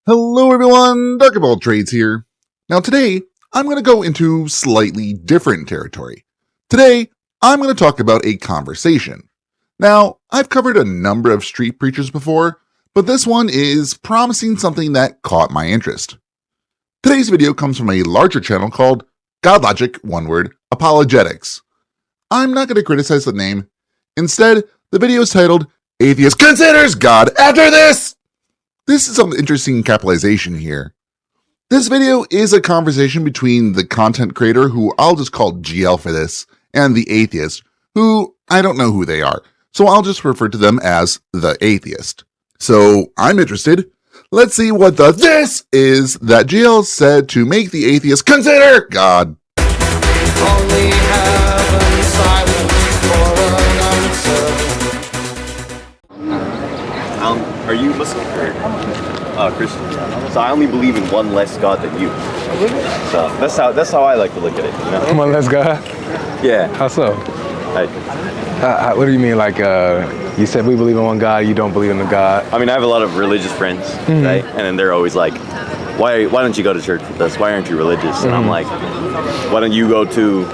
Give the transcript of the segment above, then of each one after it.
Hello everyone, Darkaball Trades here. Now today, I'm going to go into slightly different territory. Today, I'm going to talk about a conversation. Now, I've covered a number of street preachers before, but this one is promising something that caught my interest. Today's video comes from a larger channel called God Logic, one word, Apologetics. I'm not going to criticize the name. Instead, the video is titled, Atheist Considers God After This! This is some interesting capitalization here. This video is a conversation between the content creator, who I'll just call GL for this, and the atheist, who I don't know who they are, so I'll just refer to them as the atheist. So I'm interested. Let's see what the this is that GL said to make the atheist consider God. Only heaven silent for an answer. Are you Muslim or Christian? So I only believe in one less God than you. So that's how I like to look at it. You know? One less God? Yeah. How so? What do you mean? Like you said, we believe in one God. You don't believe in the God. I mean, I have a lot of religious friends, right? And then they're always like, "Why don't you go to church with us? Why aren't you religious?" And I'm like, "Why don't you go to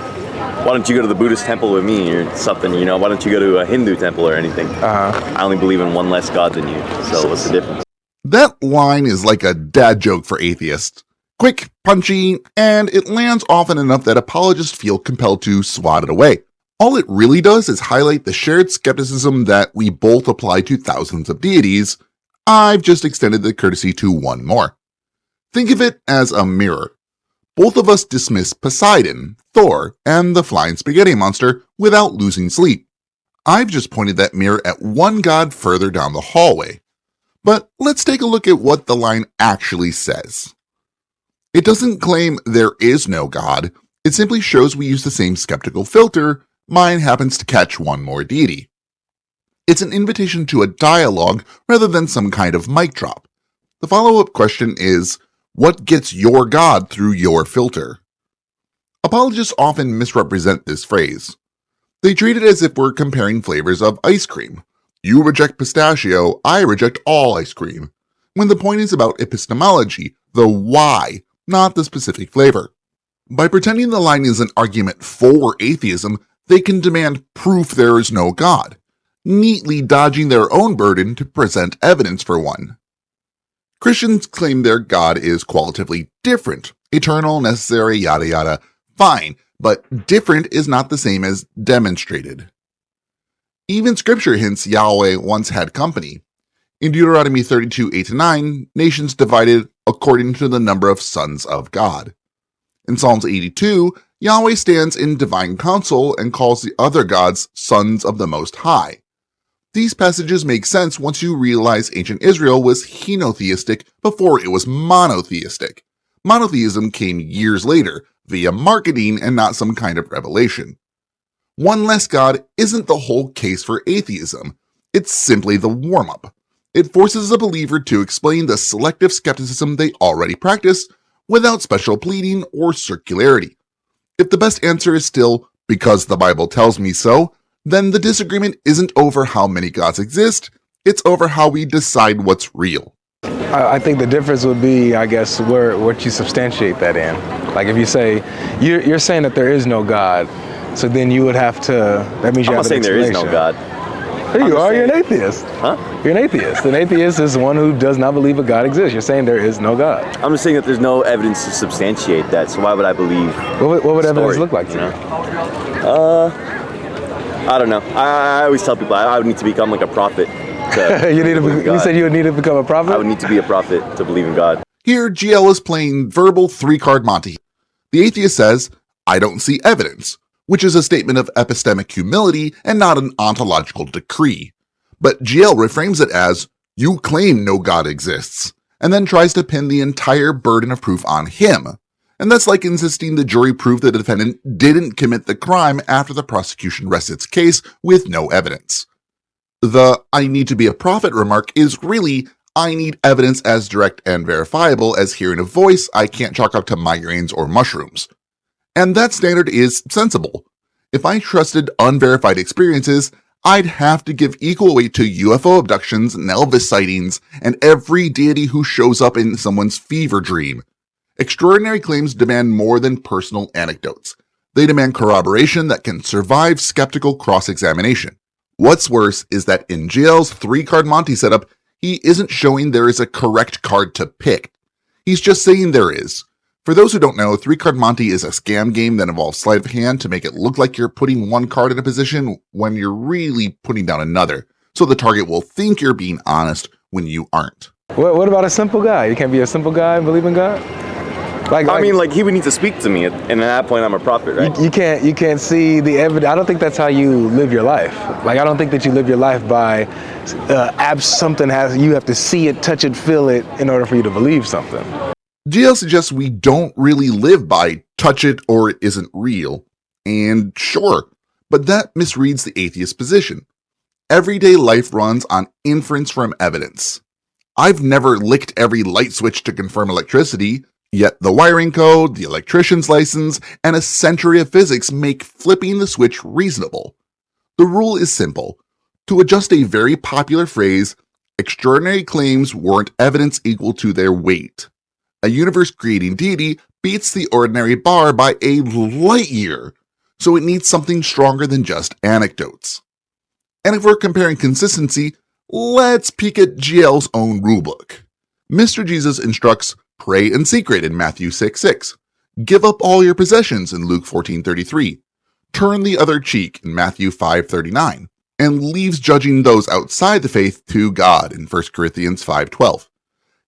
the Buddhist temple with me or something, you know? Why don't you go to a Hindu temple or anything?" I only believe in one less God than you, so what's the difference? That line is like a dad joke for atheists. Quick, punchy, and it lands often enough that apologists feel compelled to swat it away. All it really does is highlight the shared skepticism that we both apply to thousands of deities. I've just extended the courtesy to one more. Think of it as a mirror. Both of us dismiss Poseidon, Thor, and the flying spaghetti monster without losing sleep. I've just pointed that mirror at one god further down the hallway. But let's take a look at what the line actually says. It doesn't claim there is no God. It simply shows we use the same skeptical filter. Mine happens to catch one more deity. It's an invitation to a dialogue rather than some kind of mic drop. The follow-up question is, what gets your God through your filter? Apologists often misrepresent this phrase. They treat it as if we're comparing flavors of ice cream. You reject pistachio, I reject all ice cream. When the point is about epistemology, the why, not the specific flavor. By pretending the line is an argument for atheism, they can demand proof there is no God, neatly dodging their own burden to present evidence for one. Christians claim their God is qualitatively different, eternal, necessary, yada yada. Fine, but different is not the same as demonstrated. Even scripture hints Yahweh once had company. In Deuteronomy 32, 8-9, nations divided according to the number of sons of God. In Psalms 82, Yahweh stands in divine council and calls the other gods sons of the Most High. These passages make sense once you realize ancient Israel was henotheistic before it was monotheistic. Monotheism came years later, via marketing and not some kind of revelation. One less God isn't the whole case for atheism. It's simply the warm-up. It forces a believer to explain the selective skepticism they already practice without special pleading or circularity. If the best answer is still, because the Bible tells me so, then the disagreement isn't over how many gods exist, it's over how we decide what's real. I think the difference would be, I guess, what you substantiate that in. Like if you say, you're saying that there is no God, so then you would have to, that means you have an explanation. I'm not saying there is no God. Here you are, you're an atheist. Huh? You're an atheist. An atheist is one who does not believe a God exists. You're saying there is no God. I'm just saying that there's no evidence to substantiate that, so why would I believe What would evidence look like to you? I don't know. I always tell people I would need to become like a prophet. You said you would need to become a prophet? I would need to be a prophet to believe in God. Here, GL is playing verbal three-card Monty. The atheist says, I don't see evidence, which is a statement of epistemic humility and not an ontological decree. But GL reframes it as, you claim no God exists, and then tries to pin the entire burden of proof on him. And that's like insisting the jury prove the defendant didn't commit the crime after the prosecution rests its case with no evidence. The I need to be a prophet remark is really, I need evidence as direct and verifiable as hearing a voice I can't chalk up to migraines or mushrooms. And that standard is sensible. If I trusted unverified experiences, I'd have to give equal weight to UFO abductions and Elvis sightings and every deity who shows up in someone's fever dream. Extraordinary claims demand more than personal anecdotes. They demand corroboration that can survive skeptical cross-examination. What's worse is that in JL's 3-card Monty setup, he isn't showing there is a correct card to pick. He's just saying there is. For those who don't know, 3-card Monty is a scam game that involves sleight of hand to make it look like you're putting one card in a position when you're really putting down another, so the target will think you're being honest when you aren't. What about a simple guy? You can't be a simple guy and believe in God? I mean, like, he would need to speak to me, and at that point, I'm a prophet, right? You can't see the evidence. I don't think that's how you live your life. Like, I don't think that you live your life by you have to see it, touch it, feel it in order for you to believe something. GL suggests we don't really live by touch it or it isn't real. And sure, but that misreads the atheist position. Everyday life runs on inference from evidence. I've never licked every light switch to confirm electricity, yet the wiring code, the electrician's license, and a century of physics make flipping the switch reasonable. The rule is simple. To adjust a very popular phrase, extraordinary claims warrant evidence equal to their weight. A universe-creating deity beats the ordinary bar by a light year, so it needs something stronger than just anecdotes. And if we're comparing consistency, let's peek at GL's own rulebook. Mr. Jesus instructs, pray in secret in Matthew 6:6. Give up all your possessions in Luke 14:33. Turn the other cheek in Matthew 5:39. And leaves judging those outside the faith to God in 1 Corinthians 5:12.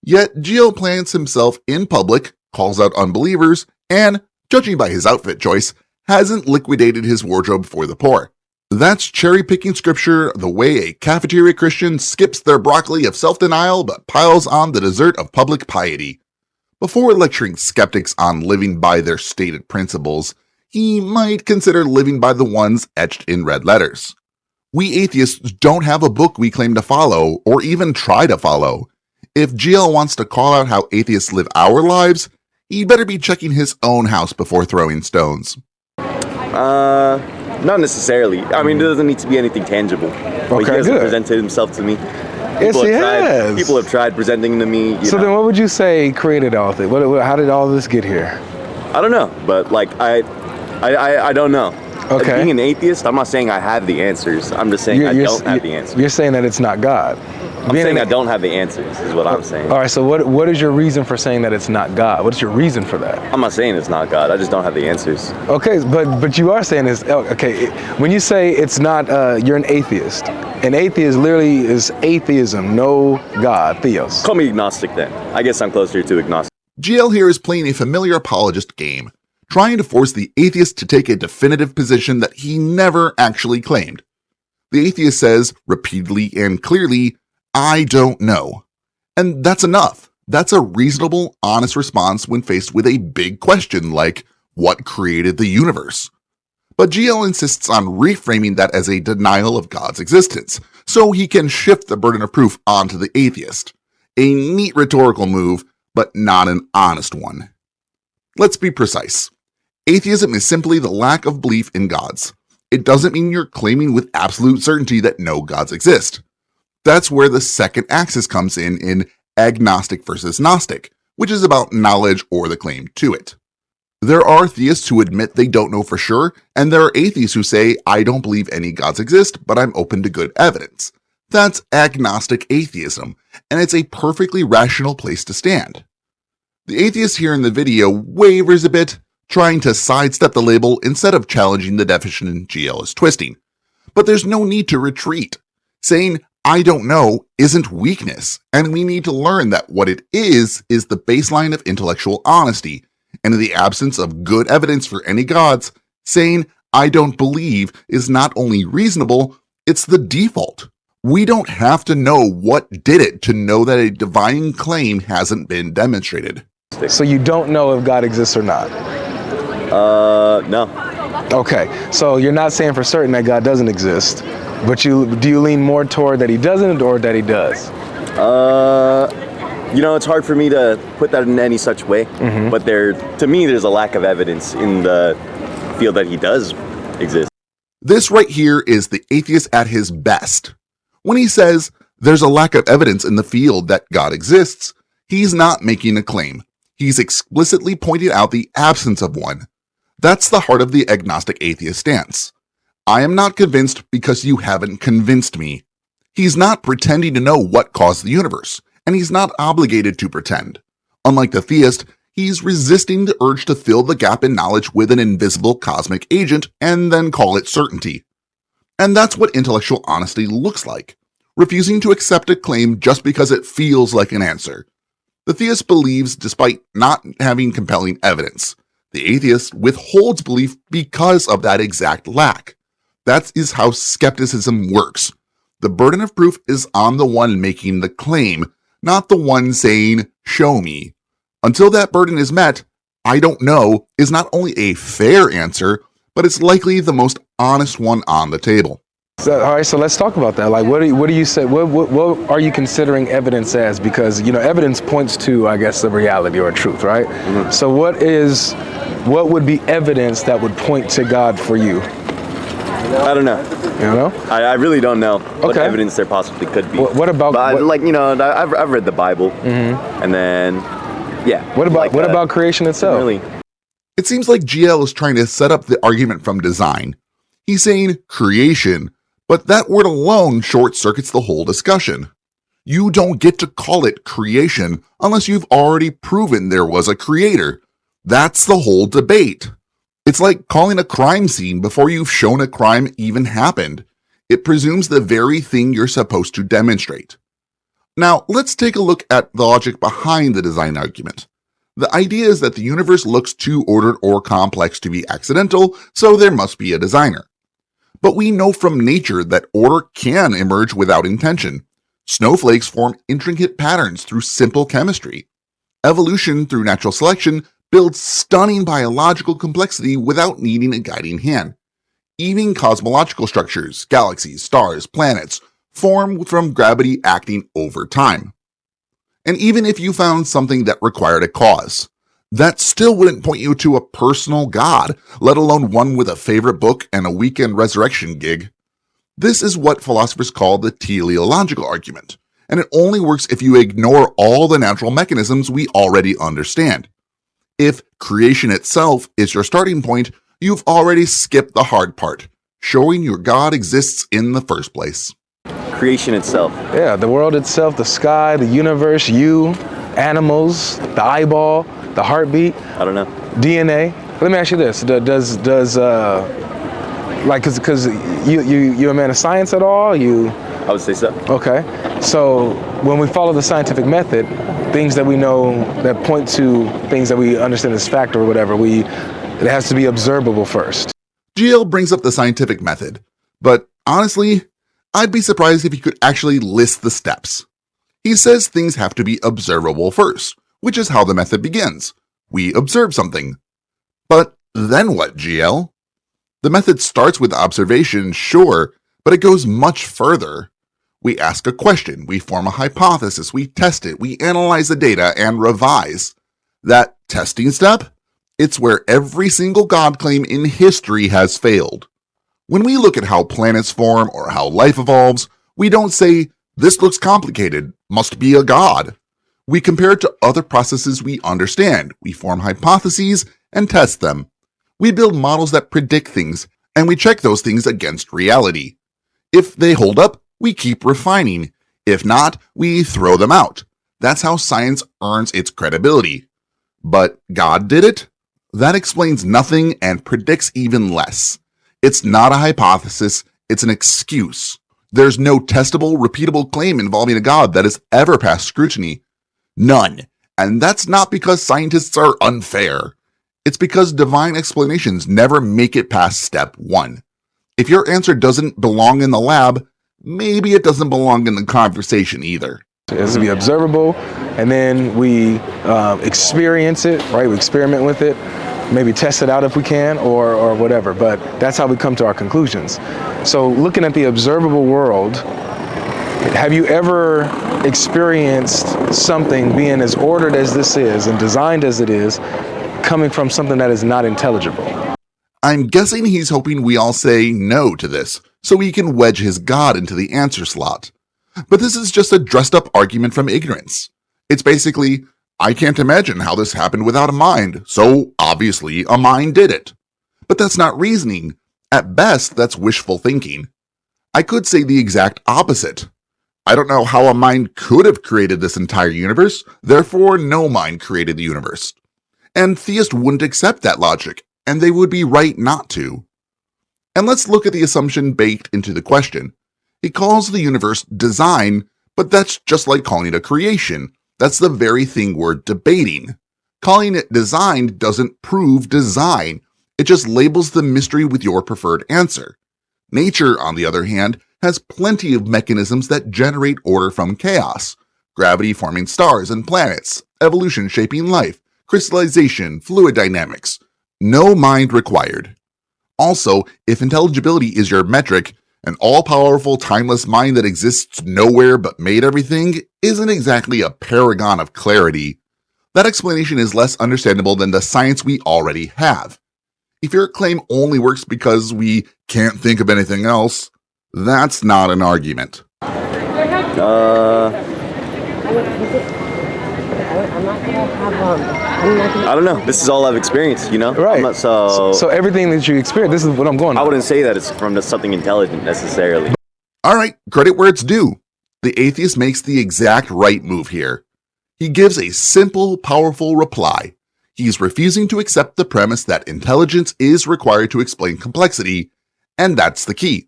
Yet GL plants himself in public, calls out unbelievers, and, judging by his outfit choice, hasn't liquidated his wardrobe for the poor. That's cherry-picking scripture the way a cafeteria Christian skips their broccoli of self-denial but piles on the dessert of public piety. Before lecturing skeptics on living by their stated principles, he might consider living by the ones etched in red letters. We atheists don't have a book we claim to follow or even try to follow. If GL wants to call out how atheists live our lives, he better be checking his own house before throwing stones. Not necessarily. I mean, there doesn't need to be anything tangible. Like, he hasn't presented himself to me. People have tried presenting him to me. So then what would you say created all of it? How did all this get here? I don't know, but like, I don't know. Okay. Like, being an atheist, I'm not saying I have the answers. I'm just saying I don't have the answers. You're saying that it's not God. I'm saying I don't have the answers, is what I'm saying. All right, so what is your reason for saying that it's not God? What is your reason for that? I'm not saying it's not God. I just don't have the answers. Okay, but you are saying it's, okay, when you say it's not, you're an atheist. An atheist literally is atheism, no God, theos. Call me agnostic then. I guess I'm closer to agnostic. GL here is playing a familiar apologist game, trying to force the atheist to take a definitive position that he never actually claimed. The atheist says, repeatedly and clearly, I don't know. And that's enough. That's a reasonable, honest response when faced with a big question like, what created the universe? But GL insists on reframing that as a denial of God's existence, so he can shift the burden of proof onto the atheist. A neat rhetorical move, but not an honest one. Let's be precise. Atheism is simply the lack of belief in gods. It doesn't mean you're claiming with absolute certainty that no gods exist. That's where the second axis comes in agnostic versus gnostic, which is about knowledge or the claim to it. There are theists who admit they don't know for sure, and there are atheists who say, I don't believe any gods exist, but I'm open to good evidence. That's agnostic atheism, and it's a perfectly rational place to stand. The atheist here in the video wavers a bit, trying to sidestep the label instead of challenging the definition GL is twisting. But there's no need to retreat. Saying, I don't know isn't weakness, and we need to learn that what it is the baseline of intellectual honesty, and in the absence of good evidence for any gods, saying, I don't believe is not only reasonable, it's the default. We don't have to know what did it to know that a divine claim hasn't been demonstrated. So you don't know if God exists or not? No. Okay, so you're not saying for certain that God doesn't exist, but do you lean more toward that he doesn't or that he does? You know, it's hard for me to put that in any such way, but to me, there's a lack of evidence in the field that he does exist. This right here is the atheist at his best. When he says there's a lack of evidence in the field that God exists, he's not making a claim. He's explicitly pointing out the absence of one. That's the heart of the agnostic atheist stance. I am not convinced because you haven't convinced me. He's not pretending to know what caused the universe, and he's not obligated to pretend. Unlike the theist, he's resisting the urge to fill the gap in knowledge with an invisible cosmic agent and then call it certainty. And that's what intellectual honesty looks like, refusing to accept a claim just because it feels like an answer. The theist believes despite not having compelling evidence. The atheist withholds belief because of that exact lack. That is how skepticism works. The burden of proof is on the one making the claim, not the one saying, "Show me." Until that burden is met, "I don't know" is not only a fair answer, but it's likely the most honest one on the table. So, all right, so let's talk about that. Like, what do you say? What are you considering evidence as? Because evidence points to, I guess, a reality or a truth, right? Mm-hmm. So, what would be evidence that would point to God for you? I don't know. You don't know? I really don't know what evidence there possibly could be. What about? I've read the Bible, and then What about creation itself? Really. It seems like GL is trying to set up the argument from design. He's saying creation, but that word alone short-circuits the whole discussion. You don't get to call it creation unless you've already proven there was a creator. That's the whole debate. It's like calling a crime scene before you've shown a crime even happened. It presumes the very thing you're supposed to demonstrate. Now, let's take a look at the logic behind the design argument. The idea is that the universe looks too ordered or complex to be accidental, so there must be a designer. But we know from nature that order can emerge without intention. Snowflakes form intricate patterns through simple chemistry. Evolution through natural selection builds stunning biological complexity without needing a guiding hand. Even cosmological structures, galaxies, stars, planets, form from gravity acting over time. And even if you found something that required a cause, that still wouldn't point you to a personal God, let alone one with a favorite book and a weekend resurrection gig. This is what philosophers call the teleological argument, and it only works if you ignore all the natural mechanisms we already understand. If creation itself is your starting point, you've already skipped the hard part, showing your God exists in the first place. Creation itself. Yeah, the world itself, the sky, the universe, you, animals, the eyeball, the heartbeat. I don't know. DNA. Let me ask you this: because you a man of science at all? I would say so. Okay. So when we follow the scientific method, things that we know that point to things that we understand as fact or whatever, it has to be observable first. GL brings up the scientific method, but honestly, I'd be surprised if he could actually list the steps. He says things have to be observable first, which is how the method begins. We observe something. But then what, GL? The method starts with observation, sure, but it goes much further. We ask a question, we form a hypothesis, we test it, we analyze the data, and revise. That testing step? It's where every single God claim in history has failed. When we look at how planets form or how life evolves, we don't say, "This looks complicated, must be a God." We compare it to other processes we understand, we form hypotheses and test them. We build models that predict things, and we check those things against reality. If they hold up, we keep refining. If not, we throw them out. That's how science earns its credibility. But God did it? That explains nothing and predicts even less. It's not a hypothesis, it's an excuse. There's no testable, repeatable claim involving a God that has ever passed scrutiny. None. And that's not because scientists are unfair. It's because divine explanations never make it past step one. If your answer doesn't belong in the lab, maybe it doesn't belong in the conversation either. It has to be observable, and then we experience it, right? We experiment with it, maybe test it out if we can, or whatever. But that's how we come to our conclusions. So looking at the observable world, have you ever experienced something being as ordered as this is and designed as it is, coming from something that is not intelligible? I'm guessing he's hoping we all say no to this, so he can wedge his God into the answer slot. But this is just a dressed-up argument from ignorance. It's basically, I can't imagine how this happened without a mind, so obviously a mind did it. But that's not reasoning. At best, that's wishful thinking. I could say the exact opposite. I don't know how a mind could have created this entire universe, therefore no mind created the universe. And theists wouldn't accept that logic, and they would be right not to. And let's look at the assumption baked into the question. He calls the universe design, but that's just like calling it a creation. That's the very thing we're debating. Calling it designed doesn't prove design. It just labels the mystery with your preferred answer. Nature, on the other hand, has plenty of mechanisms that generate order from chaos. Gravity forming stars and planets, evolution shaping life, crystallization, fluid dynamics. No mind required. Also, if intelligibility is your metric, an all-powerful, timeless mind that exists nowhere but made everything isn't exactly a paragon of clarity. That explanation is less understandable than the science we already have. If your claim only works because we can't think of anything else, that's not an argument. I don't know. This is all I've experienced, you know? Right. So everything that you experience, this is what I'm going on. I wouldn't say that it's from something intelligent necessarily. Alright, credit where it's due. The atheist makes the exact right move here. He gives a simple, powerful reply. He's refusing to accept the premise that intelligence is required to explain complexity, and that's the key.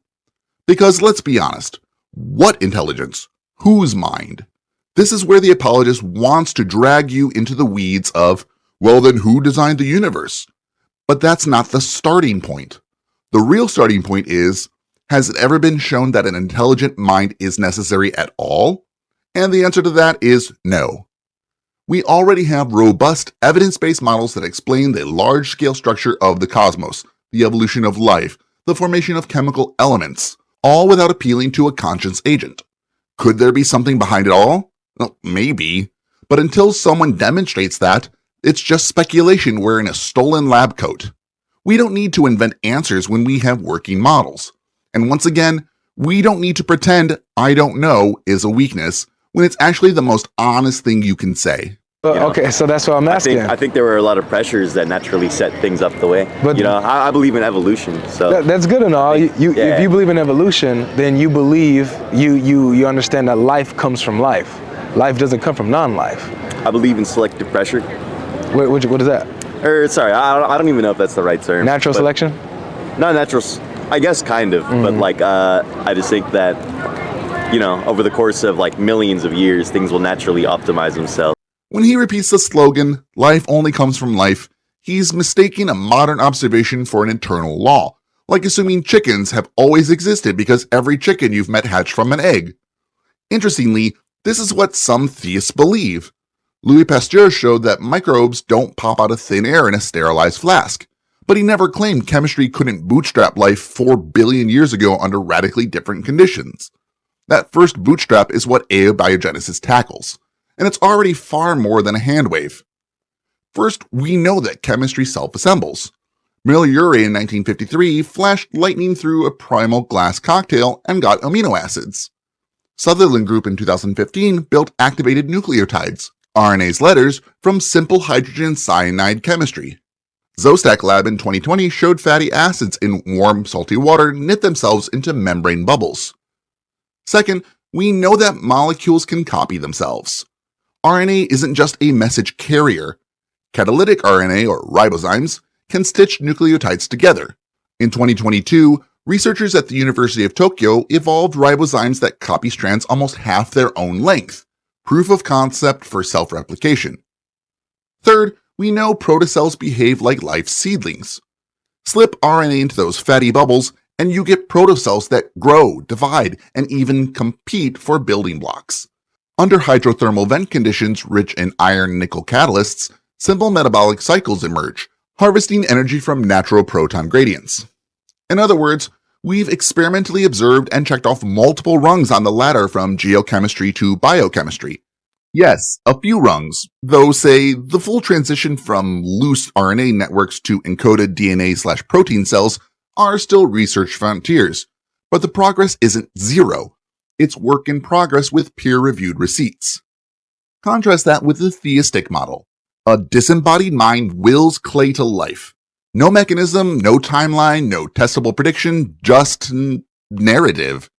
Because let's be honest, what intelligence? Whose mind? This is where the apologist wants to drag you into the weeds of, well then who designed the universe? But that's not the starting point. The real starting point is, has it ever been shown that an intelligent mind is necessary at all? And the answer to that is no. We already have robust evidence-based models that explain the large-scale structure of the cosmos, the evolution of life, the formation of chemical elements, all without appealing to a conscience agent. Could there be something behind it all? Well, maybe, but until someone demonstrates that, it's just speculation wearing a stolen lab coat. We don't need to invent answers when we have working models. And once again, we don't need to pretend I don't know is a weakness when it's actually the most honest thing you can say. Okay, so that's what I'm asking. I think there were a lot of pressures that naturally set things up the way. But you know, I believe in evolution, so that's good and all. If you believe in evolution, then you believe you understand that life comes from life. Life doesn't come from non-life. I believe in selective pressure. What is that? Or sorry, I don't even know if that's the right term. Natural selection? Not natural. I guess kind of, but like I just think that, you know, over the course of like millions of years, things will naturally optimize themselves. When he repeats the slogan, life only comes from life, he's mistaking a modern observation for an eternal law, like assuming chickens have always existed because every chicken you've met hatched from an egg. Interestingly, this is what some theists believe. Louis Pasteur showed that microbes don't pop out of thin air in a sterilized flask, but he never claimed chemistry couldn't bootstrap life 4 billion years ago under radically different conditions. That first bootstrap is what abiogenesis tackles, and it's already far more than a hand wave. First, we know that chemistry self-assembles. Mille-Urey in 1953 flashed lightning through a primal glass cocktail and got amino acids. Sutherland Group in 2015 built activated nucleotides, RNA's letters, from simple hydrogen cyanide chemistry. Zostack Lab in 2020 showed fatty acids in warm, salty water knit themselves into membrane bubbles. Second, we know that molecules can copy themselves. RNA isn't just a message carrier. Catalytic RNA, or ribozymes, can stitch nucleotides together. In 2022, researchers at the University of Tokyo evolved ribozymes that copy strands almost half their own length, proof of concept for self-replication. Third, we know protocells behave like life seedlings. Slip RNA into those fatty bubbles, and you get protocells that grow, divide, and even compete for building blocks. Under hydrothermal vent conditions rich in iron-nickel catalysts, simple metabolic cycles emerge, harvesting energy from natural proton gradients. In other words, we've experimentally observed and checked off multiple rungs on the ladder from geochemistry to biochemistry. Yes, a few rungs, though say the full transition from loose RNA networks to encoded DNA/protein cells are still research frontiers, but the progress isn't zero. It's work in progress with peer-reviewed receipts. Contrast that with the theistic model. A disembodied mind wills clay to life. No mechanism, no timeline, no testable prediction, just narrative.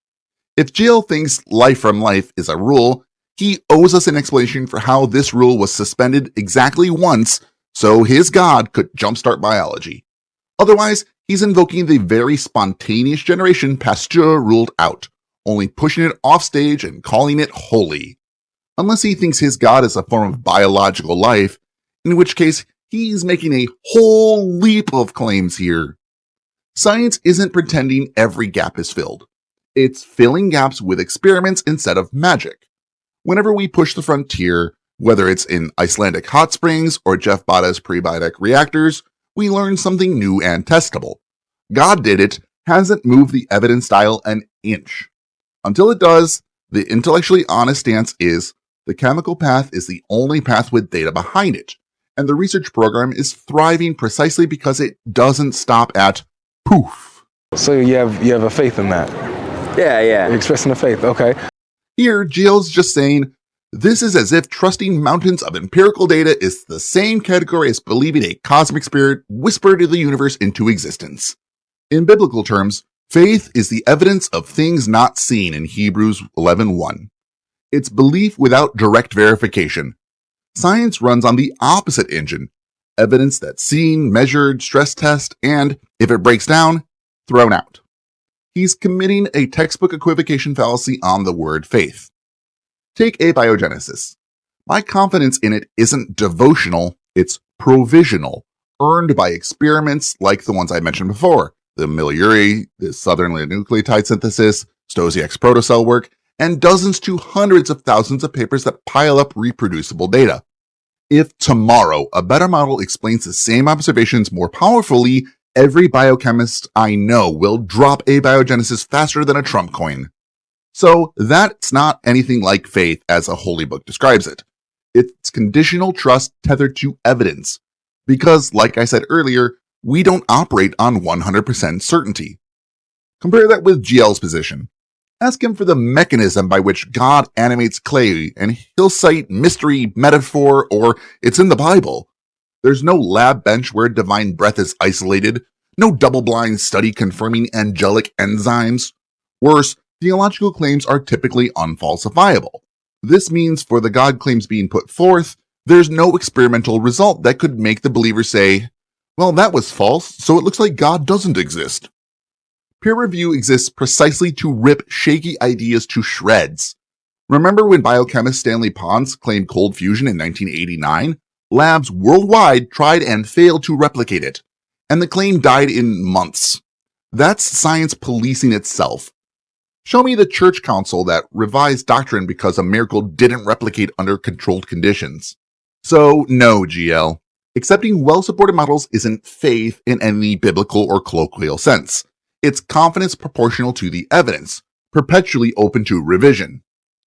If Jill thinks life from life is a rule, he owes us an explanation for how this rule was suspended exactly once so his god could jumpstart biology. Otherwise, he's invoking the very spontaneous generation Pasteur ruled out, only pushing it off stage and calling it holy. Unless he thinks his god is a form of biological life, in which case he's making a whole leap of claims here. Science isn't pretending every gap is filled. It's filling gaps with experiments instead of magic. Whenever we push the frontier, whether it's in Icelandic hot springs or Jeff Bada's prebiotic reactors, we learn something new and testable. God did it hasn't moved the evidence dial an inch. Until it does, the intellectually honest stance is the chemical path is the only path with data behind it, and the research program is thriving precisely because it doesn't stop at poof. So you have a faith in that? Yeah. You're expressing a faith, okay. Here, Gio's just saying, this is as if trusting mountains of empirical data is the same category as believing a cosmic spirit whispered the universe into existence. In biblical terms, faith is the evidence of things not seen in Hebrews 11:1. It's belief without direct verification. Science runs on the opposite engine, evidence that's seen, measured, stress test, and, if it breaks down, thrown out. He's committing a textbook equivocation fallacy on the word faith. Take abiogenesis. My confidence in it isn't devotional, it's provisional, earned by experiments like the ones I mentioned before, the Miller-Urey, the Southern nucleotide synthesis, Stosiak's protocell work, and dozens to hundreds of thousands of papers that pile up reproducible data. If tomorrow a better model explains the same observations more powerfully, every biochemist I know will drop abiogenesis faster than a Trump coin. So that's not anything like faith as a holy book describes it. It's conditional trust tethered to evidence. Because, like I said earlier, we don't operate on 100% certainty. Compare that with GL's position. Ask him for the mechanism by which God animates clay, and he'll cite mystery, metaphor, or it's in the Bible. There's no lab bench where divine breath is isolated, no double-blind study confirming angelic enzymes. Worse, theological claims are typically unfalsifiable. This means for the God claims being put forth, there's no experimental result that could make the believer say, well, that was false, so it looks like God doesn't exist. Peer review exists precisely to rip shaky ideas to shreds. Remember when biochemist Stanley Pons claimed cold fusion in 1989? Labs worldwide tried and failed to replicate it, and the claim died in months. That's science policing itself. Show me the church council that revised doctrine because a miracle didn't replicate under controlled conditions. So no, GL. Accepting well-supported models isn't faith in any biblical or colloquial sense. It's confidence proportional to the evidence, perpetually open to revision.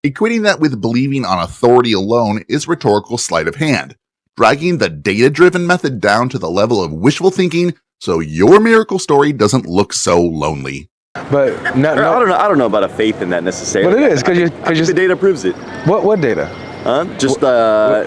Equating that with believing on authority alone is rhetorical sleight of hand, dragging the data-driven method down to the level of wishful thinking so your miracle story doesn't look so lonely. But I don't know about a faith in that necessarily. But it is because the data proves it. What data? Just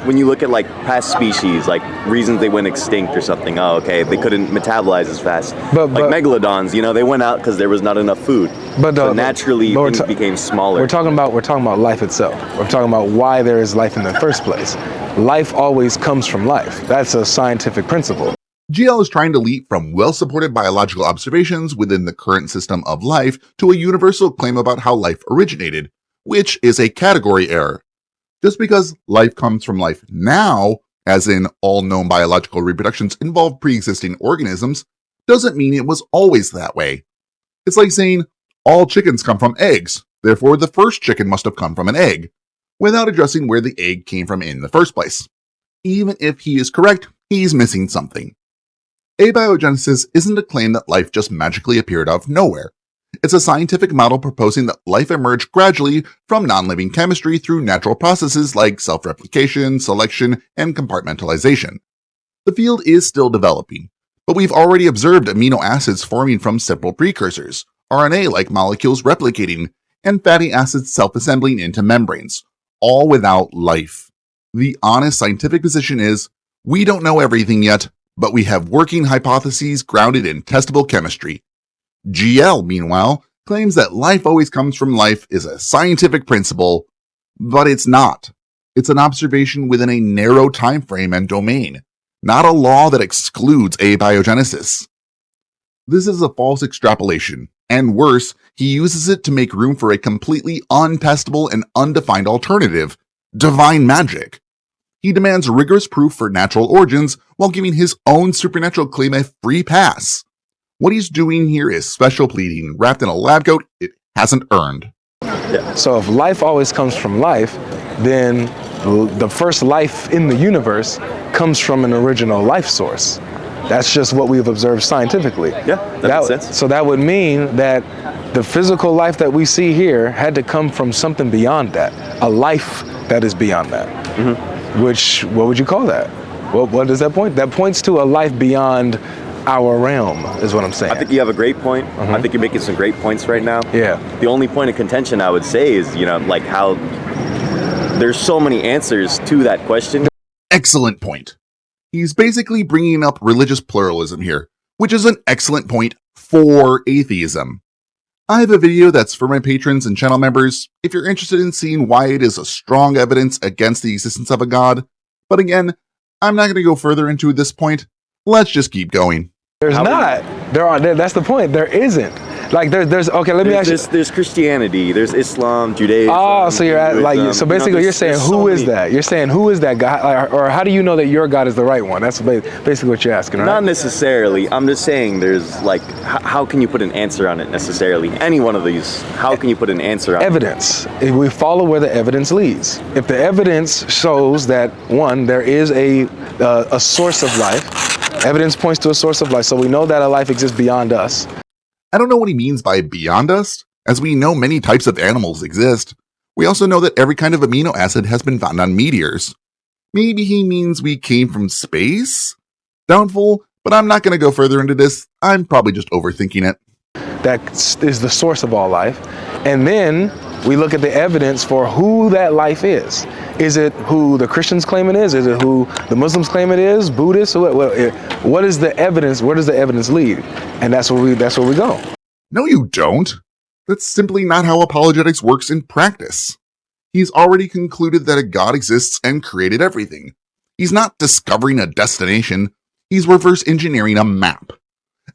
when you look at like past species, like reasons they went extinct or something. Oh, okay, they couldn't metabolize as fast. Like megalodons, they went out because there was not enough food. So naturally, things became smaller. We're talking about life itself. We're talking about why there is life in the first place. Life always comes from life. That's a scientific principle. GL is trying to leap from well-supported biological observations within the current system of life to a universal claim about how life originated, which is a category error. Just because life comes from life now, as in all known biological reproductions involve pre-existing organisms, doesn't mean it was always that way. It's like saying all chickens come from eggs, therefore the first chicken must have come from an egg, without addressing where the egg came from in the first place. Even if he is correct, he's missing something. Abiogenesis isn't a claim that life just magically appeared out of nowhere. It's a scientific model proposing that life emerged gradually from non-living chemistry through natural processes like self-replication, selection, and compartmentalization. The field is still developing, but we've already observed amino acids forming from simple precursors, RNA-like molecules replicating, and fatty acids self-assembling into membranes, all without life. The honest scientific position is, we don't know everything yet, but we have working hypotheses grounded in testable chemistry. GL, meanwhile, claims that life always comes from life is a scientific principle, but it's not. It's an observation within a narrow time frame and domain, not a law that excludes abiogenesis. This is a false extrapolation, and worse, he uses it to make room for a completely untestable and undefined alternative, divine magic. He demands rigorous proof for natural origins while giving his own supernatural claim a free pass. What he's doing here is special pleading wrapped in a lab coat it hasn't earned. So if life always comes from life, then the first life in the universe comes from an original life source. That's just what we've observed scientifically. Yeah, that makes sense. So that would mean that the physical life that we see here had to come from something beyond that, a life that is beyond that. Which, what would you call that? What does that point? That points to a life beyond our realm, is what I'm saying. I think you have a great point. I think you're making some great points right now. Yeah. The only point of contention I would say is, like how there's so many answers to that question. Excellent point. He's basically bringing up religious pluralism here, which is an excellent point for atheism. I have a video that's for my patrons and channel members if you're interested in seeing why it is a strong evidence against the existence of a god. But again, I'm not going to go further into this point. Let's just keep going. There's not. That's the point. There isn't. Like there's okay. Let me ask you. There's Christianity. There's Islam, Judaism. Oh, so you're at, like so basically you're saying who is that? You're saying who is that God, or how do you know that your God is the right one? That's basically what you're asking, right? Not necessarily. I'm just saying there's like how can you put an answer on it necessarily? Any one of these. How can you put an answer on it? Evidence. We follow where the evidence leads. If the evidence shows that one, there is a source of life. Evidence points to a source of life, so we know that a life exists beyond us. I don't know what he means by beyond us, as we know many types of animals exist. We also know that every kind of amino acid has been found on meteors. Maybe he means we came from space? Doubtful, but I'm not going to go further into this. I'm probably just overthinking it. That is the source of all life. And then we look at the evidence for who that life is. Is it who the Christians claim it is? Is it who the Muslims claim it is? Buddhists? What is the evidence? Where does the evidence lead? And that's where we go. No, you don't. That's simply not how apologetics works in practice. He's already concluded that a God exists and created everything. He's not discovering a destination. He's reverse engineering a map.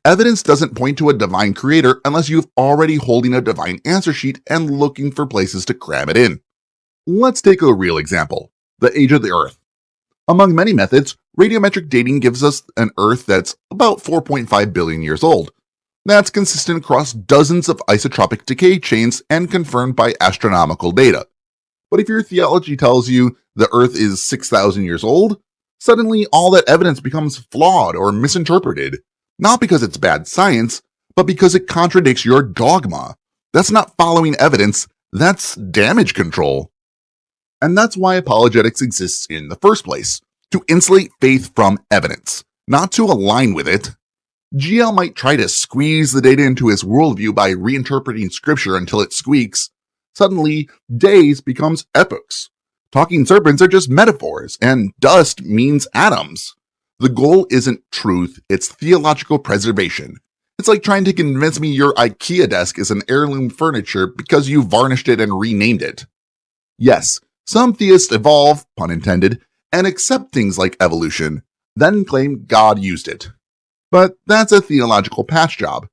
Evidence doesn't point to a divine creator unless you've already holding a divine answer sheet and looking for places to cram it in. Let's take a real example, the age of the Earth. Among many methods, radiometric dating gives us an Earth that's about 4.5 billion years old. That's consistent across dozens of isotropic decay chains and confirmed by astronomical data. But if your theology tells you the Earth is 6,000 years old, suddenly all that evidence becomes flawed or misinterpreted, not because it's bad science, but because it contradicts your dogma. That's not following evidence, that's damage control. And that's why apologetics exists in the first place, to insulate faith from evidence, not to align with it. GL might try to squeeze the data into his worldview by reinterpreting scripture until it squeaks. Suddenly, days becomes epochs. Talking serpents are just metaphors, and dust means atoms. The goal isn't truth, it's theological preservation. It's like trying to convince me your IKEA desk is an heirloom furniture because you varnished it and renamed it. Yes, some theists evolve, pun intended, and accept things like evolution, then claim God used it. But that's a theological patch job.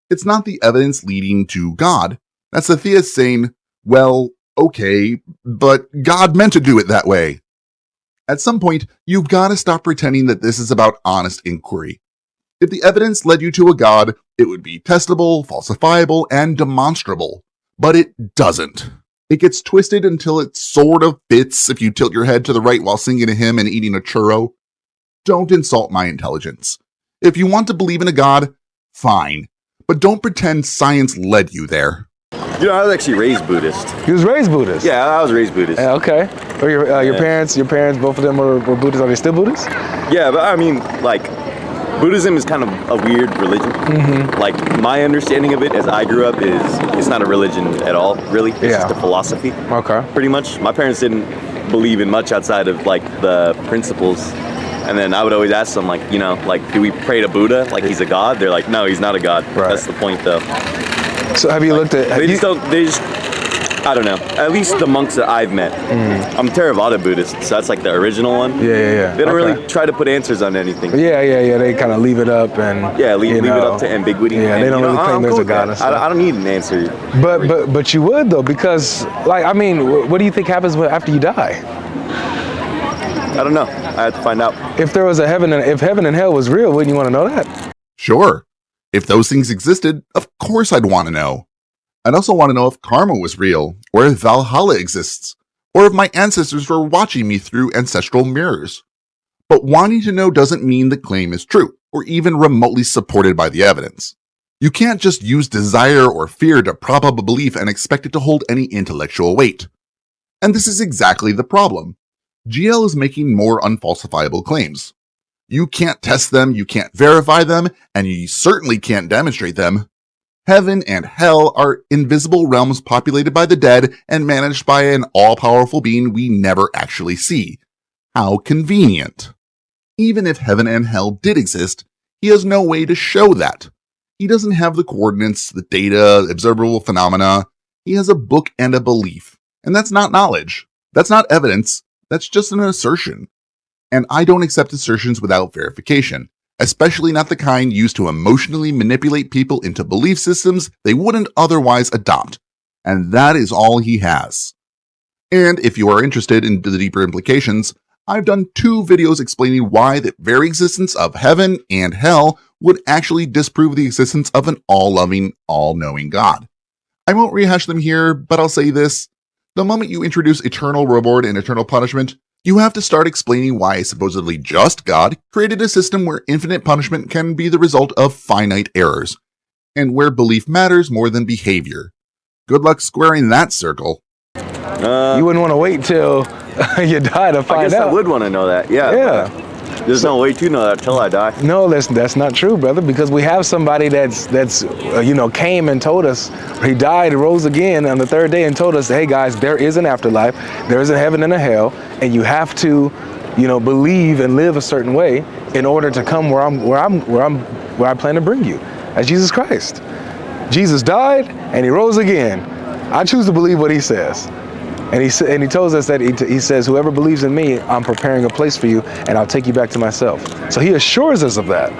It's not the evidence leading to God. That's the theist saying, well, okay, but God meant to do it that way. At some point, you've got to stop pretending that this is about honest inquiry. If the evidence led you to a God, it would be testable, falsifiable, and demonstrable. But it doesn't. It gets twisted until it sort of fits if you tilt your head to the right while singing a hymn and eating a churro. Don't insult my intelligence. If you want to believe in a God, fine. but don't pretend science led you there. You know, I was actually raised Buddhist. You was raised Buddhist? Yeah, I was raised Buddhist. Okay. Or your parents, both of them were Buddhists. Are they still Buddhists? Yeah, but I mean, like, Buddhism is kind of a weird religion. Like, my understanding of it as I grew up is it's not a religion at all, really. It's just a philosophy. Okay. Pretty much. My parents didn't believe in much outside of, like, the principles. And then I would always ask them, like, you know, like, do we pray to Buddha? Like, he's a god? They're like, no, he's not a god. Right. That's the point, though. So have you looked at... I don't know. At least the monks that I've met. I'm Theravada Buddhist, so that's like the original one. Yeah. They don't really try to put answers on anything. Yeah. They kind of leave it up and... Yeah, leave it up to ambiguity. Yeah, and, they don't really claim there's a god and stuff. I don't need an answer. But you would, though, because, like, I mean, what do you think happens after you die? I don't know. I have to find out. If there was if heaven and hell was real, wouldn't you want to know that? Sure. If those things existed, of course I'd want to know. I'd also want to know if karma was real, or if Valhalla exists, or if my ancestors were watching me through ancestral mirrors. But wanting to know doesn't mean the claim is true, or even remotely supported by the evidence. You can't just use desire or fear to prop up a belief and expect it to hold any intellectual weight. And this is exactly the problem. GL is making more unfalsifiable claims. You can't test them, you can't verify them, and you certainly can't demonstrate them. Heaven and hell are invisible realms populated by the dead and managed by an all-powerful being we never actually see. How convenient. Even if heaven and hell did exist, he has no way to show that. He doesn't have the coordinates, the data, observable phenomena. He has a book and a belief. And that's not knowledge. That's not evidence. That's just an assertion. And I don't accept assertions without verification, especially not the kind used to emotionally manipulate people into belief systems they wouldn't otherwise adopt. And that is all he has. And if you are interested in the deeper implications, I've done 2 videos explaining why the very existence of heaven and hell would actually disprove the existence of an all-loving, all-knowing God. I won't rehash them here, but I'll say this. The moment you introduce eternal reward and eternal punishment, you have to start explaining why a supposedly just God created a system where infinite punishment can be the result of finite errors, and where belief matters more than behavior. Good luck squaring that circle. You wouldn't want to wait till you die to find out. I guess I would want to know that, yeah. There's no way to know that till I die. No, that's not true, brother, because we have somebody that's came and told us, he died, rose again on the 3rd day and told us, hey guys, there is an afterlife, there is a heaven and a hell, and you have to, believe and live a certain way in order to come where I plan to bring you, as Jesus Christ. Jesus died and he rose again. I choose to believe what he says. And he tells us that he says, whoever believes in me, I'm preparing a place for you, and I'll take you back to myself. So he assures us of that.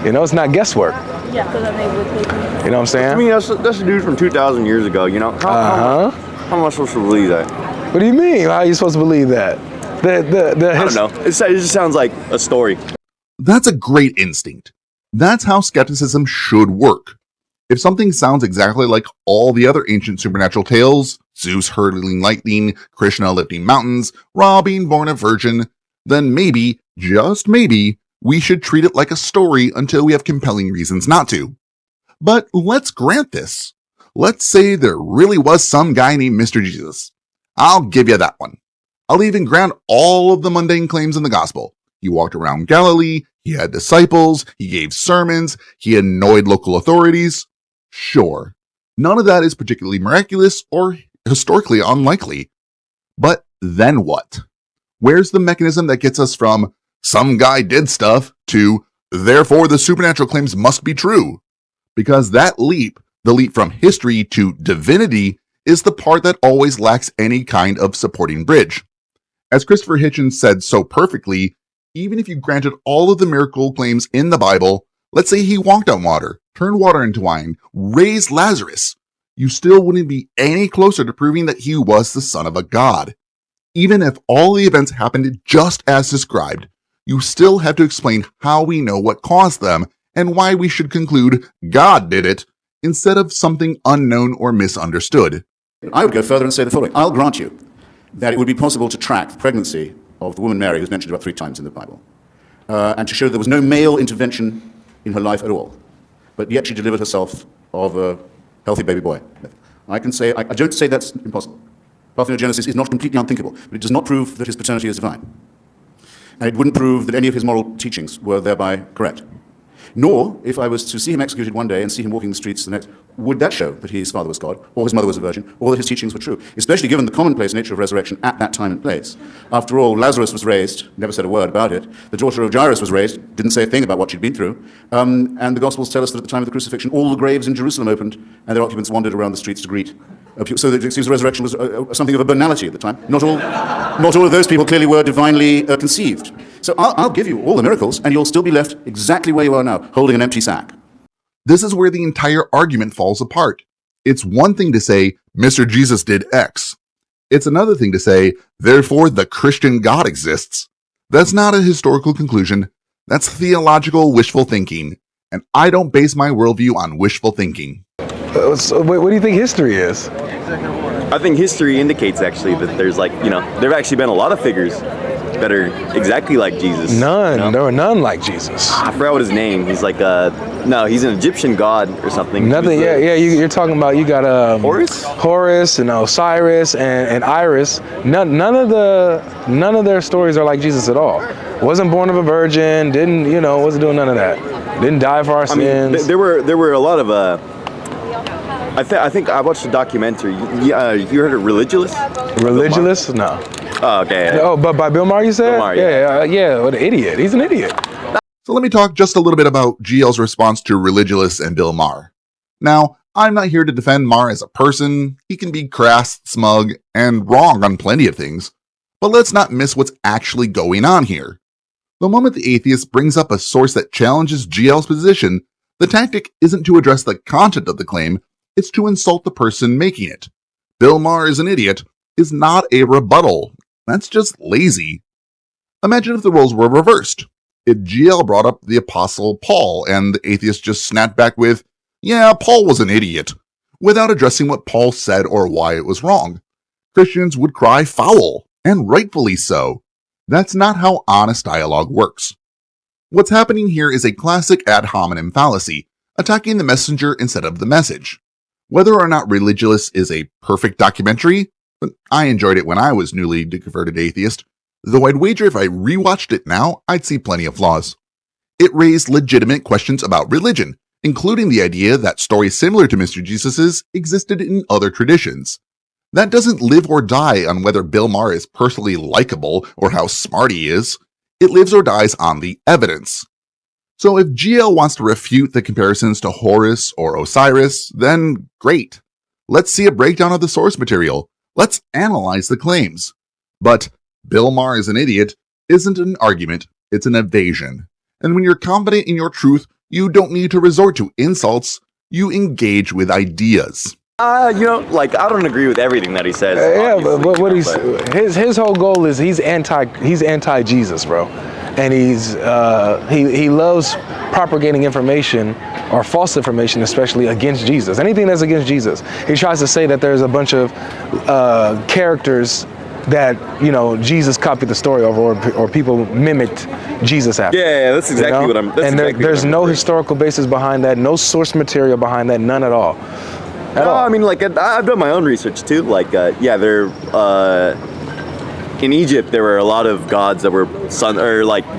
It's not guesswork. Yeah, so then they would take me. You know what I'm saying? I mean, that's a dude from 2,000 years ago, How am I supposed to believe that? What do you mean? How are you supposed to believe that? I don't know. It just sounds like a story. That's a great instinct. That's how skepticism should work. If something sounds exactly like all the other ancient supernatural tales, Zeus hurling lightning, Krishna lifting mountains, Ra being born a virgin, then maybe, just maybe, we should treat it like a story until we have compelling reasons not to. But let's grant this. Let's say there really was some guy named Mr. Jesus. I'll give you that one. I'll even grant all of the mundane claims in the gospel. He walked around Galilee, he had disciples, he gave sermons, he annoyed local authorities. Sure, none of that is particularly miraculous or historically unlikely. But then what? Where's the mechanism that gets us from some guy did stuff to therefore the supernatural claims must be true? Because that leap, the leap from history to divinity, is the part that always lacks any kind of supporting bridge. As Christopher Hitchens said so perfectly, even if you granted all of the miracle claims in the Bible, let's say he walked on water, turned water into wine, raised Lazarus, you still wouldn't be any closer to proving that he was the son of a god. Even if all the events happened just as described, you still have to explain how we know what caused them and why we should conclude God did it instead of something unknown or misunderstood. I would go further and say the following. I'll grant you that it would be possible to track the pregnancy of the woman Mary, who's mentioned about 3 times in the Bible, and to show there was no male intervention in her life at all. but yet she delivered herself of a healthy baby boy. I don't say that's impossible. Parthenogenesis is not completely unthinkable, but it does not prove that his paternity is divine. And it wouldn't prove that any of his moral teachings were thereby correct. Nor, if I was to see him executed one day and see him walking the streets the next, would that show that his father was God, or his mother was a virgin, or that his teachings were true, especially given the commonplace nature of resurrection at that time and place. After all, Lazarus was raised, never said a word about it. The daughter of Jairus was raised, didn't say a thing about what she'd been through. And the Gospels tell us that at the time of the crucifixion, all the graves in Jerusalem opened, and their occupants wandered around the streets to greet. So that it seems the resurrection was something of a banality at the time. Not all of those people clearly were divinely conceived. So I'll give you all the miracles, and you'll still be left exactly where you are now, holding an empty sack. This is where the entire argument falls apart. It's one thing to say, Mr. Jesus did X. It's another thing to say, therefore the Christian God exists. That's not a historical conclusion. That's theological wishful thinking. And I don't base my worldview on wishful thinking. So what do you think history is? I think history indicates actually that there's there have actually been a lot of figures that are exactly like Jesus. None. There were none like Jesus. I forgot what his name. He's he's an Egyptian god or something. Nothing. You're talking about, you got Horus and Osiris and Iris. None of their stories are like Jesus at all. Wasn't born of a virgin. Wasn't doing none of that. Didn't die for our sins. There were a lot of. I think I watched a documentary. You heard of Religulous? Religulous? No. Oh, okay. Oh, but by Bill Maher, you said? Bill Maher, yeah. What an idiot. He's an idiot. So let me talk just a little bit about GL's response to Religulous and Bill Maher. Now, I'm not here to defend Maher as a person. He can be crass, smug, and wrong on plenty of things. But let's not miss what's actually going on here. The moment the atheist brings up a source that challenges GL's position, the tactic isn't to address the content of the claim, it's to insult the person making it. Bill Maher is an idiot is not a rebuttal. That's just lazy. Imagine if the roles were reversed. If GL brought up the Apostle Paul and the atheist just snapped back with, yeah, Paul was an idiot, without addressing what Paul said or why it was wrong. Christians would cry foul, and rightfully so. That's not how honest dialogue works. What's happening here is a classic ad hominem fallacy, attacking the messenger instead of the message. Whether or not Religulous is a perfect documentary, but I enjoyed it when I was newly converted atheist, though I'd wager if I rewatched it now, I'd see plenty of flaws. It raised legitimate questions about religion, including the idea that stories similar to Mr. Jesus's existed in other traditions. That doesn't live or die on whether Bill Maher is personally likable or how smart he is. It lives or dies on the evidence. So if GL wants to refute the comparisons to Horus or Osiris, then great. Let's see a breakdown of the source material. Let's analyze the claims. But Bill Maher is an idiot isn't an argument, it's an evasion. And when you're confident in your truth, you don't need to resort to insults, you engage with ideas. I don't agree with everything that he says. But what his whole goal is he's anti Jesus, bro. And he loves propagating information or false information, especially against Jesus. Anything that's against Jesus. He tries to say that there's a bunch of characters that Jesus copied the story over, or people mimicked Jesus after. Yeah, that's exactly what I'm. There's no historical basis behind that, no source material behind that, none at all. I mean, I've done my own research too. In Egypt, there were a lot of gods that were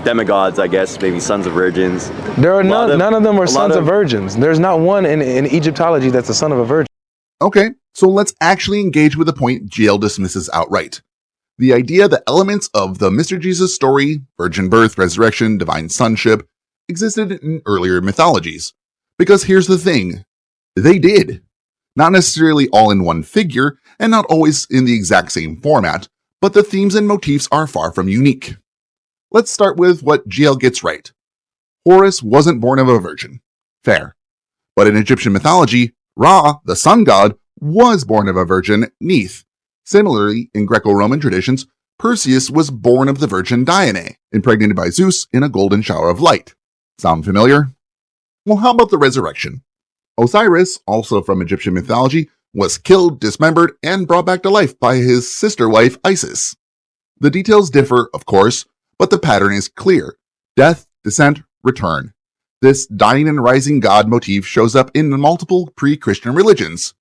demigods, I guess, maybe sons of virgins. There are none of them were sons of virgins. There's not one in Egyptology that's a son of a virgin. Okay, so let's actually engage with the point GL dismisses outright. The idea that elements of the Mr. Jesus story, virgin birth, resurrection, divine sonship, existed in earlier mythologies. Because here's the thing, they did. Not necessarily all in one figure, and not always in the exact same format, but the themes and motifs are far from unique. Let's start with what GL gets right. Horus wasn't born of a virgin. Fair. But in Egyptian mythology, Ra, the sun god, was born of a virgin, Neith. Similarly, in Greco-Roman traditions, Perseus was born of the virgin Diane, impregnated by Zeus in a golden shower of light. Sound familiar? Well, how about the resurrection? Osiris, also from Egyptian mythology, was killed, dismembered, and brought back to life by his sister wife Isis. The details differ, of course, but the pattern is clear. Death, descent, return. This dying and rising god motif shows up in multiple pre-Christian religions.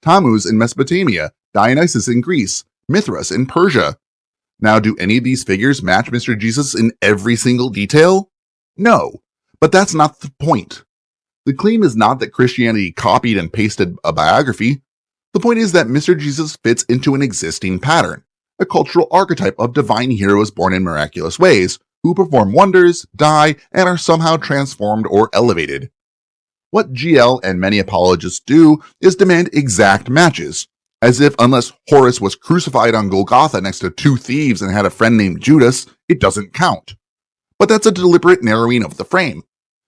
Tammuz in Mesopotamia, Dionysus in Greece, Mithras in Persia. Now, do any of these figures match Mr. Jesus in every single detail? No, but that's not the point. The claim is not that Christianity copied and pasted a biography. The point is that Mr. Jesus fits into an existing pattern, a cultural archetype of divine heroes born in miraculous ways, who perform wonders, die, and are somehow transformed or elevated. What GL and many apologists do is demand exact matches, as if unless Horus was crucified on Golgotha next to two thieves and had a friend named Judas, it doesn't count. But that's a deliberate narrowing of the frame.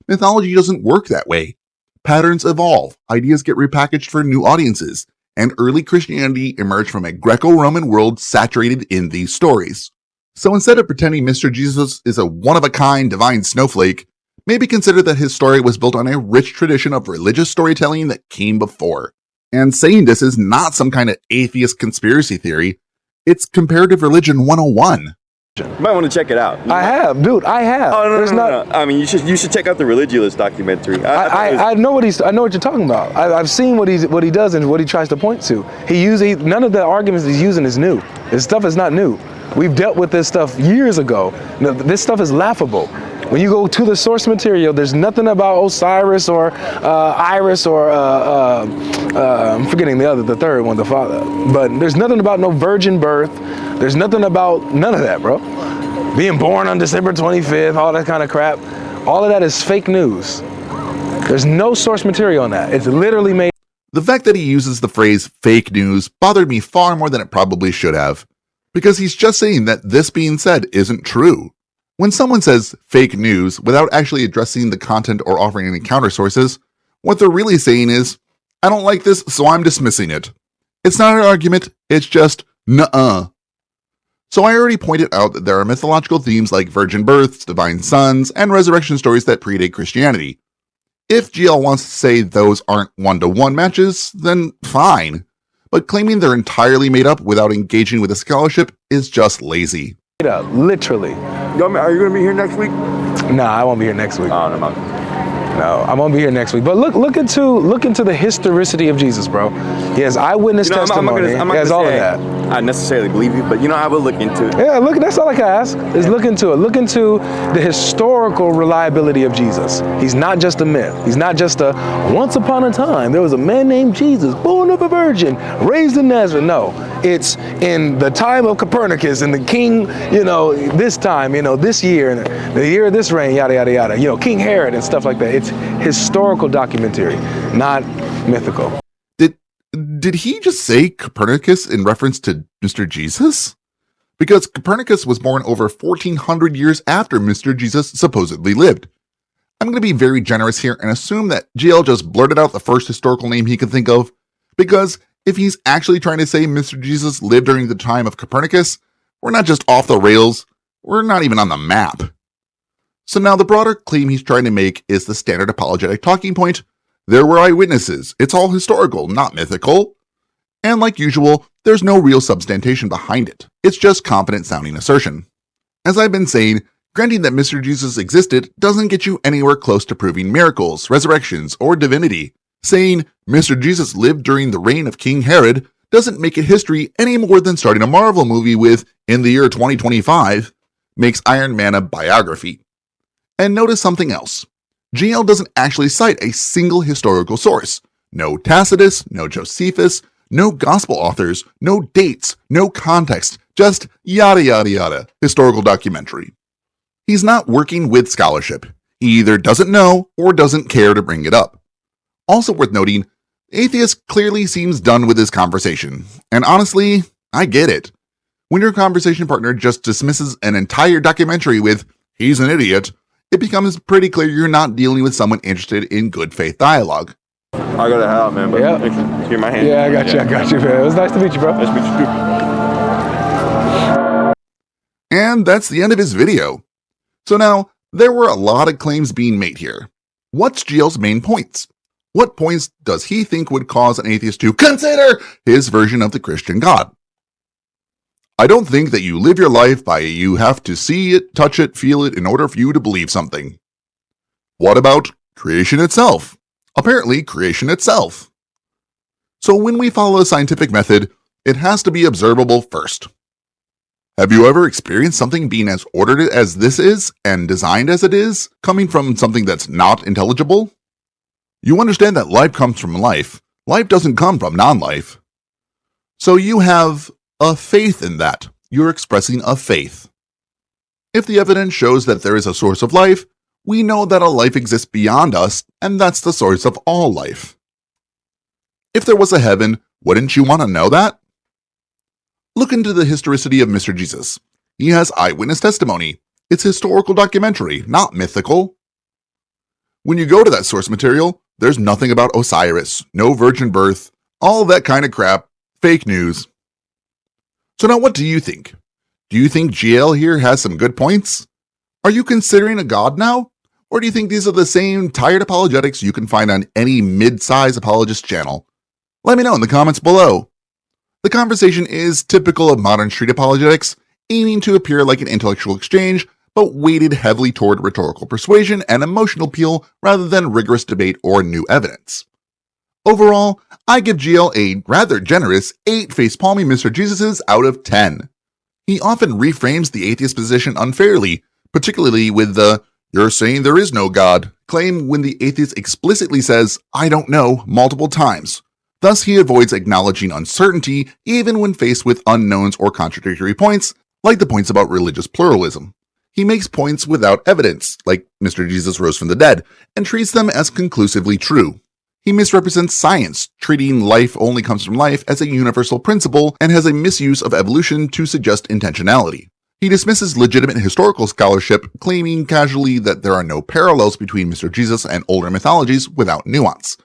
Mythology doesn't work that way. Patterns evolve, ideas get repackaged for new audiences, and early Christianity emerged from a Greco-Roman world saturated in these stories. So instead of pretending Mr. Jesus is a one-of-a-kind divine snowflake, maybe consider that his story was built on a rich tradition of religious storytelling that came before. And saying this is not some kind of atheist conspiracy theory, it's comparative religion 101. You might want to check it out. I have, dude. I have. Oh no. I mean, you should check out the Religulous documentary. I know what you're talking about. I've seen what he does and what he tries to point to. None of the arguments he's using is new. This stuff is not new. We've dealt with this stuff years ago. This stuff is laughable. When you go to the source material, there's nothing about Osiris or Iris or I'm forgetting the third one, the father. But there's nothing about no virgin birth. There's nothing about none of that, bro. Being born on December 25th, all that kind of crap. All of that is fake news. There's no source material on that. It's literally made. The fact that he uses the phrase fake news bothered me far more than it probably should have, because he's just saying that this being said isn't true. When someone says fake news without actually addressing the content or offering any counter sources, what they're really saying is, I don't like this, so I'm dismissing it. It's not an argument, it's just nuh-uh. So I already pointed out that there are mythological themes like virgin births, divine sons, and resurrection stories that predate Christianity. If GL wants to say those aren't one-to-one matches, then fine. But claiming they're entirely made up without engaging with the scholarship is just lazy. Literally. Are you going to be here next week? Nah, I won't be here next week. Oh, no. No, I won't be here next week. But look into the historicity of Jesus, bro. He has eyewitness testimony. He has all of that. I necessarily believe you, but I will look into it. Yeah, that's all I can ask is look into it. Look into the historical reliability of Jesus. He's not just a myth. He's not just a once upon a time there was a man named Jesus, born of a virgin, raised in Nazareth. No, it's in the time of Copernicus and the king, this time, this year, and the year of this reign, yada, yada, yada. King Herod and stuff like that. It's historical documentary, not mythical. Did he just say Copernicus in reference to Mr. Jesus? Because Copernicus was born over 1400 years after Mr. Jesus supposedly lived. I'm going to be very generous here and assume that GL just blurted out the first historical name he could think of, because if he's actually trying to say Mr. Jesus lived during the time of Copernicus, we're not just off the rails, we're not even on the map. So now the broader claim he's trying to make is the standard apologetic talking point. There were eyewitnesses. It's all historical, not mythical. And like usual, there's no real substantiation behind it. It's just confident sounding assertion. As I've been saying, granting that Mr. Jesus existed doesn't get you anywhere close to proving miracles, resurrections, or divinity. Saying Mr. Jesus lived during the reign of King Herod doesn't make it history any more than starting a Marvel movie with, in the year 2025, makes Iron Man a biography. And notice something else. GL doesn't actually cite a single historical source. No Tacitus, no Josephus, no gospel authors, no dates, no context, just yada yada yada, historical documentary. He's not working with scholarship. He either doesn't know or doesn't care to bring it up. Also worth noting, the atheist clearly seems done with this conversation. And honestly, I get it. When your conversation partner just dismisses an entire documentary with, he's an idiot, it becomes pretty clear you're not dealing with someone interested in good faith dialogue. I gotta head out, man, but yeah. Hear my hand. Yeah, I got you, man. It was nice to meet you, bro. Nice to meet you, too. And that's the end of his video. So now, there were a lot of claims being made here. What's GL's main points? What points does he think would cause an atheist to consider his version of the Christian God? I don't think that you live your life by you have to see it, touch it, feel it in order for you to believe something. What about creation itself? Apparently, creation itself. So when we follow a scientific method, it has to be observable first. Have you ever experienced something being as ordered as this is and designed as it is, coming from something that's not intelligible? You understand that life comes from life. Life doesn't come from non-life. So you have a faith in that. You're expressing a faith. If the evidence shows that there is a source of life, we know that a life exists beyond us, and that's the source of all life. If there was a heaven, wouldn't you want to know that? Look into the historicity of Mr. Jesus. He has eyewitness testimony. It's historical documentary, not mythical. When you go to that source material, there's nothing about Osiris, no virgin birth, all that kind of crap, fake news. So now what do you think? Do you think GL here has some good points? Are you considering a god now? Or do you think these are the same tired apologetics you can find on any mid-size apologist channel? Let me know in the comments below. The conversation is typical of modern street apologetics, aiming to appear like an intellectual exchange, but weighted heavily toward rhetorical persuasion and emotional appeal rather than rigorous debate or new evidence. Overall, I give GL a rather generous 8 face-palming Mr. Jesuses out of 10. He often reframes the atheist position unfairly, particularly with the "you're saying there is no God" claim when the atheist explicitly says "I don't know" multiple times. Thus, he avoids acknowledging uncertainty even when faced with unknowns or contradictory points, like the points about religious pluralism. He makes points without evidence, like Mr. Jesus rose from the dead, and treats them as conclusively true. He misrepresents science, treating life only comes from life as a universal principle, and has a misuse of evolution to suggest intentionality. He dismisses legitimate historical scholarship, claiming casually that there are no parallels between Mr. Jesus and older mythologies without nuance.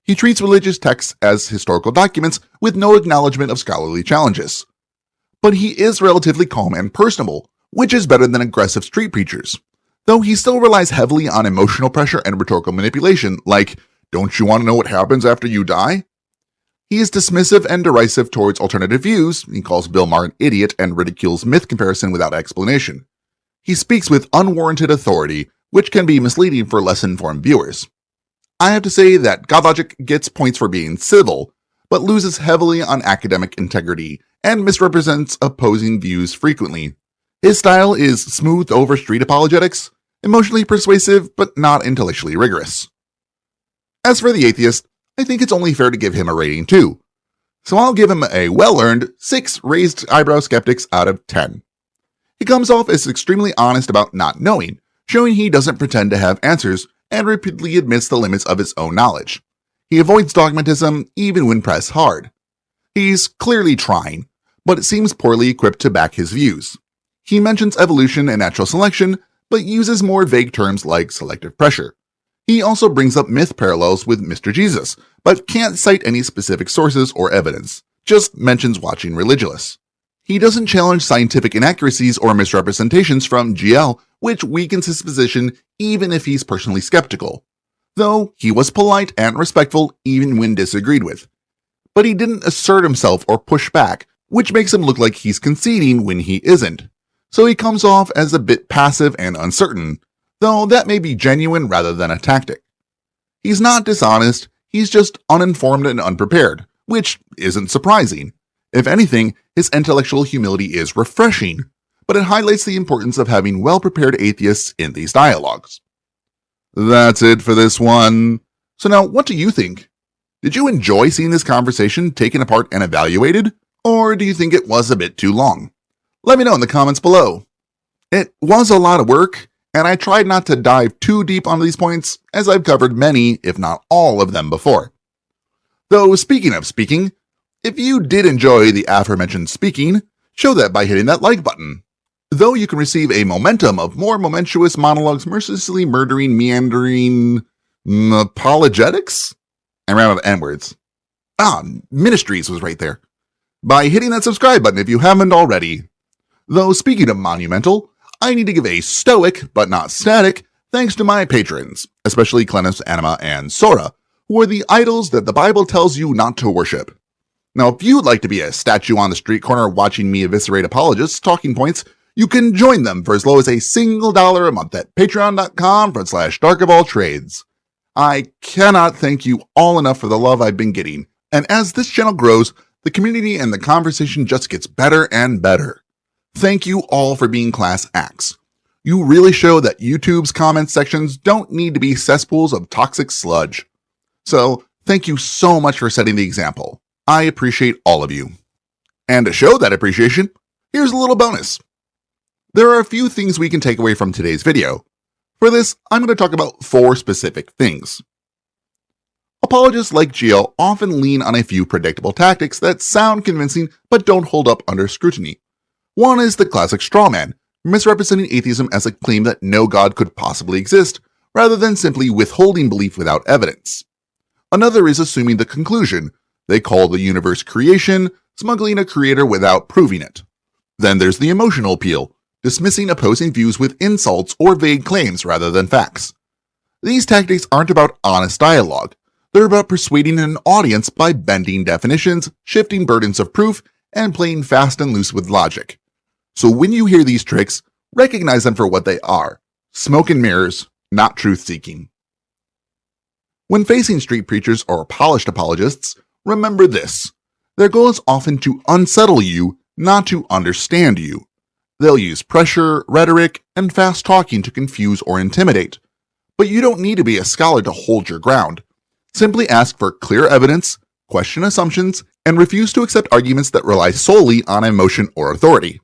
He treats religious texts as historical documents with no acknowledgement of scholarly challenges. But he is relatively calm and personable, which is better than aggressive street preachers. Though he still relies heavily on emotional pressure and rhetorical manipulation, like, "Don't you want to know what happens after you die?" He is dismissive and derisive towards alternative views. He calls Bill Maher an idiot and ridicules myth comparison without explanation. He speaks with unwarranted authority, which can be misleading for less informed viewers. I have to say that Godlogic gets points for being civil, but loses heavily on academic integrity and misrepresents opposing views frequently. His style is smooth over street apologetics, emotionally persuasive but not intellectually rigorous. As for the atheist, I think it's only fair to give him a rating too. So I'll give him a well-earned 6 raised eyebrow skeptics out of 10. He comes off as extremely honest about not knowing, showing he doesn't pretend to have answers and repeatedly admits the limits of his own knowledge. He avoids dogmatism even when pressed hard. He's clearly trying, but it seems poorly equipped to back his views. He mentions evolution and natural selection, but uses more vague terms like selective pressure. He also brings up myth parallels with Mr. Jesus, but can't cite any specific sources or evidence, just mentions watching Religulous. He doesn't challenge scientific inaccuracies or misrepresentations from GL, which weakens his position even if he's personally skeptical. Though he was polite and respectful even when disagreed with. But he didn't assert himself or push back, which makes him look like he's conceding when he isn't. So he comes off as a bit passive and uncertain, though that may be genuine rather than a tactic. He's not dishonest, he's just uninformed and unprepared, which isn't surprising. If anything, his intellectual humility is refreshing, but it highlights the importance of having well-prepared atheists in these dialogues. That's it for this one. So now, what do you think? Did you enjoy seeing this conversation taken apart and evaluated? Or do you think it was a bit too long? Let me know in the comments below. It was a lot of work, and I tried not to dive too deep on these points, as I've covered many, if not all of them before. Though speaking of speaking, if you did enjoy the aforementioned speaking, show that by hitting that like button. Though you can receive a momentum of more momentous monologues mercilessly murdering, meandering apologetics? I ran out of N-words. Ministries was right there. By hitting that subscribe button if you haven't already. Though speaking of monumental, I need to give a stoic, but not static, thanks to my patrons, especially Clenis, Anima, and Sora, who are the idols that the Bible tells you not to worship. Now, if you'd like to be a statue on the street corner watching me eviscerate apologists' talking points, You can join them for as low as $1 a month at patreon.com/darkofalltrades. I cannot thank you all enough for the love I've been getting, and as this channel grows, the community and the conversation just gets better and better. Thank you all for being class acts. You really show that YouTube's comment sections don't need to be cesspools of toxic sludge. So, thank you so much for setting the example. I appreciate all of you. And to show that appreciation, here's a little bonus. There are a few things we can take away from today's video. For this, I'm going to talk about 4 specific things. Apologists like GL often lean on a few predictable tactics that sound convincing but don't hold up under scrutiny. One is the classic straw man, misrepresenting atheism as a claim that no God could possibly exist, rather than simply withholding belief without evidence. Another is assuming the conclusion they call the universe creation, smuggling a creator without proving it. Then there's the emotional appeal, dismissing opposing views with insults or vague claims rather than facts. These tactics aren't about honest dialogue. They're about persuading an audience by bending definitions, shifting burdens of proof, and playing fast and loose with logic. So when you hear these tricks, recognize them for what they are: smoke and mirrors, not truth-seeking. When facing street preachers or polished apologists, remember this: their goal is often to unsettle you, not to understand you. They'll use pressure, rhetoric, and fast talking to confuse or intimidate. But you don't need to be a scholar to hold your ground. Simply ask for clear evidence, question assumptions, and refuse to accept arguments that rely solely on emotion or authority.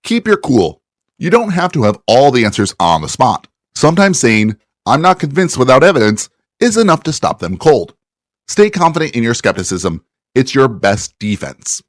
Keep your cool. You don't have to have all the answers on the spot. Sometimes saying, "I'm not convinced without evidence," is enough to stop them cold. Stay confident in your skepticism. It's your best defense.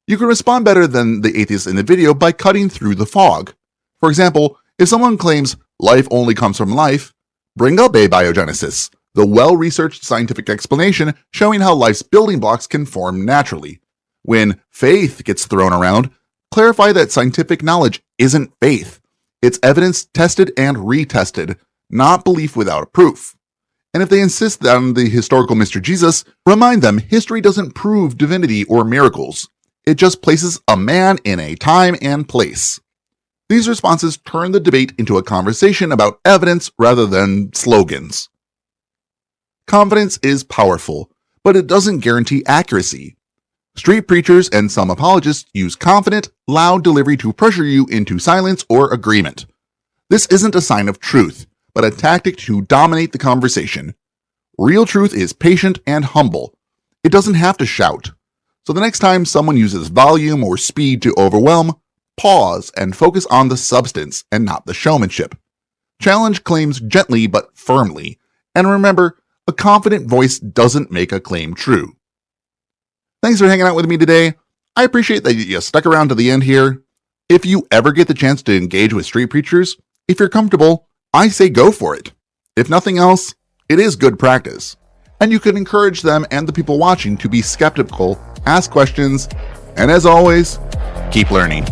You can respond better than the atheist in the video by cutting through the fog. For example, if someone claims life only comes from life, bring up abiogenesis, the well-researched scientific explanation showing how life's building blocks can form naturally. When faith gets thrown around, clarify that scientific knowledge isn't faith. It's evidence tested and retested, not belief without proof. And if they insist on the historical Mr. Jesus, remind them history doesn't prove divinity or miracles. It just places a man in a time and place. These responses turn the debate into a conversation about evidence rather than slogans. Confidence is powerful, but it doesn't guarantee accuracy. Street preachers and some apologists use confident, loud delivery to pressure you into silence or agreement. This isn't a sign of truth, but a tactic to dominate the conversation. Real truth is patient and humble. It doesn't have to shout. So the next time someone uses volume or speed to overwhelm, pause and focus on the substance and not the showmanship. Challenge claims gently but firmly, and remember, a confident voice doesn't make a claim true. Thanks for hanging out with me today. I appreciate that you stuck around to the end here. If you ever get the chance to engage with street preachers, if you're comfortable, I say go for it. If nothing else, it is good practice. And you can encourage them and the people watching to be skeptical, ask questions, and as always, keep learning.